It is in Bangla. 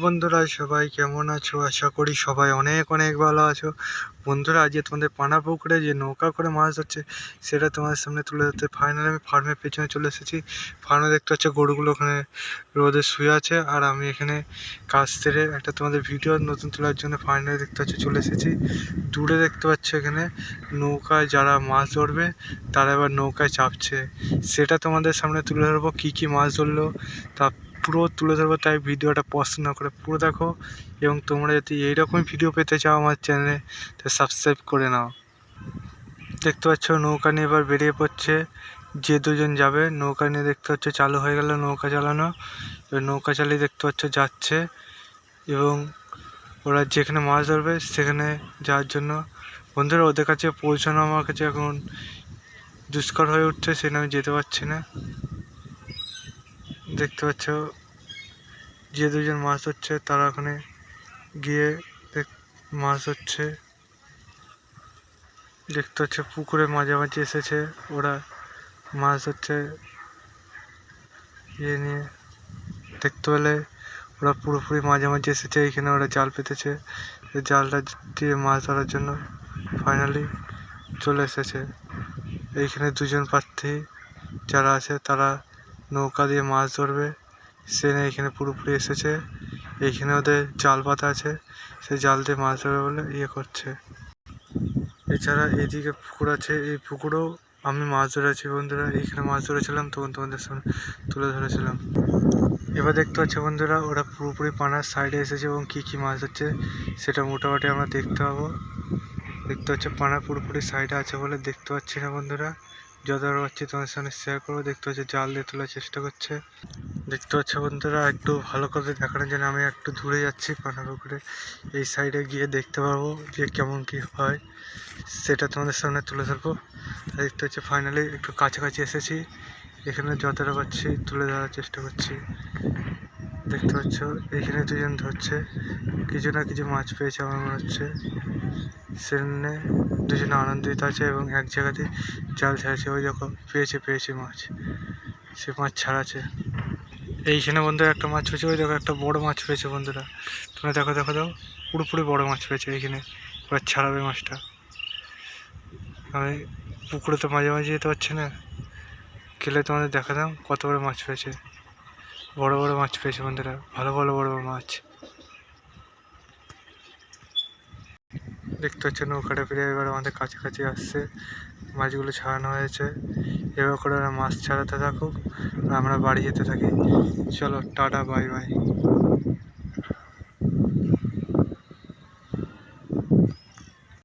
বন্ধুরা, সবাই কেমন আছো? আশা করি সবাই অনেক অনেক ভালো আছো। বন্ধুরা, আজকে তোমাদের পানা পুকুরে যে নৌকা করে মাছ ধরছে সেটা তোমাদের সামনে তুলে ধরতে ফাইনালি আমি ফার্মের পেছনে চলে এসেছি। ফার্মে দেখতে পাচ্ছ গরুগুলো ওখানে রোদে শুয়ে আছে, আর আমি এখানে কাজ সেরে একটা তোমাদের ভিডিও নতুন তোলার জন্য ফাইনালি দেখতে পাচ্ছ চলে এসেছি। দূরে দেখতে পাচ্ছ এখানে নৌকায় যারা মাছ ধরবে তারা এবার নৌকায় চাপছে, সেটা তোমাদের সামনে তুলে ধরবো। কী কী মাছ ধরলো তা পুরো তুলে ধরবো, তাই ভিডিওটা পছন্দ না করে পুরো দেখো। এবং তোমরা যদি এইরকমই ভিডিও পেতে চাও আমার চ্যানেলে, তো সাবস্ক্রাইব করে নাও। দেখতে পাচ্ছ নৌকা নিয়ে এবার বেরিয়ে পড়ছে যে দুজন যাবে। নৌকা নিয়ে দেখতে পাচ্ছ চালু হয়ে গেল নৌকা চালানো। এবার নৌকা চালিয়ে দেখতে পাচ্ছ যাচ্ছে, এবং ওরা যেখানে মাছ ধরবে সেখানে যাওয়ার জন্য বন্ধুরা ওদের কাছে পৌঁছানো আমার কাছে এখন দুষ্কর হয়ে উঠছে, সেখানে আমি যেতে পারছি না। দেখতে পাচ্ছ যে দুজন মাছ ধরছে তারা ওখানে গিয়ে মাছ ধরছে। দেখতে হচ্ছে পুকুরে মাঝামাঝি এসেছে, ওরা মাছ ধরছে ইয়ে নিয়ে। দেখতে পেলে ওরা পুরোপুরি মাঝামাঝি এসেছে, এইখানে ওরা জাল পেতেছে। জালটা দিয়ে মাছ ধরার জন্য ফাইনালি চলে এসেছে। এইখানে দুজন প্রার্থী যারা আছে তারা নৌকা দিয়ে মাছ ধরবে, সে এইখানে পুরোপুরি এসেছে। এইখানে ওদের জাল পাতা আছে, সেই জাল দিয়ে মাছ ধরবে বলে ইয়ে করছে। এছাড়া এদিকে পুকুর আছে, এই পুকুরেও আমি মাছ ধরেছি বন্ধুরা। এইখানে মাছ ধরেছিলাম, তখন তোমাদের সামনে তুলে ধরেছিলাম। এবার দেখতে পাচ্ছি বন্ধুরা ওরা পুরোপুরি পানার সাইডে এসেছে, এবং কী কী মাছ হচ্ছে সেটা মোটামুটি আমরা দেখতে পাবো। দেখতে পাচ্ছি পানা পুরোপুরি সাইডে আছে বলে দেখতে পাচ্ছি না বন্ধুরা, যতটা পাচ্ছি তোমাদের সামনে শেয়ার করবো। দেখতে পাচ্ছি জাল দিয়ে তোলার চেষ্টা করছে। দেখতে পাচ্ছি বন্ধুরা একটু ভালো করে দেখানোর জন্য আমি একটু দূরে যাচ্ছি পানা পুকুরে, এই সাইডে গিয়ে দেখতে পাবো যে কেমন কি হয়, সেটা তোমাদের সামনে তুলে ধরবো। দেখতে হচ্ছে ফাইনালি একটু কাছাকাছি এসেছি, এখানে যতটা পাচ্ছি তুলে ধরার চেষ্টা করছি। দেখতে পাচ্ছ এইখানে দুজন ধরছে, কিছু না কিছু মাছ পেয়েছে আমার মনে হচ্ছে, সেখানে দুজনে আনন্দিত আছে এবং এক জায়গাতে জাল ছাড়ছে। ওই দেখো পেয়েছে মাছ, সে মাছ ছাড়াচ্ছে। এইখানে বন্ধুরা একটা মাছ পেয়েছে, ওই দেখো একটা বড় মাছ পেয়েছে বন্ধুরা, তোমরা দেখো পুরোপুরি বড় মাছ পেয়েছে এইখানে। এবার ছাড়াবে মাছটা, আমি পুকুরে তো মাঝে মাঝে যেতে পারছি না, গেলে তোমাদের দেখাতাম কত বড় মাছ পেয়েছে। বড় বড় মাছ পেয়েছে বন্ধুরা, ভালো বড় বড় মাছ। দেখতে হচ্ছে নৌকাটা ফিরে এবার আমাদের কাছাকাছি আসছে, মাছগুলো ছাড়ানো হয়েছে। এবার করে ওরা মাছ ছাড়াতে থাকুক, আমরা বাড়ি যেতে থাকি। চলো টাটা, বাই বাই।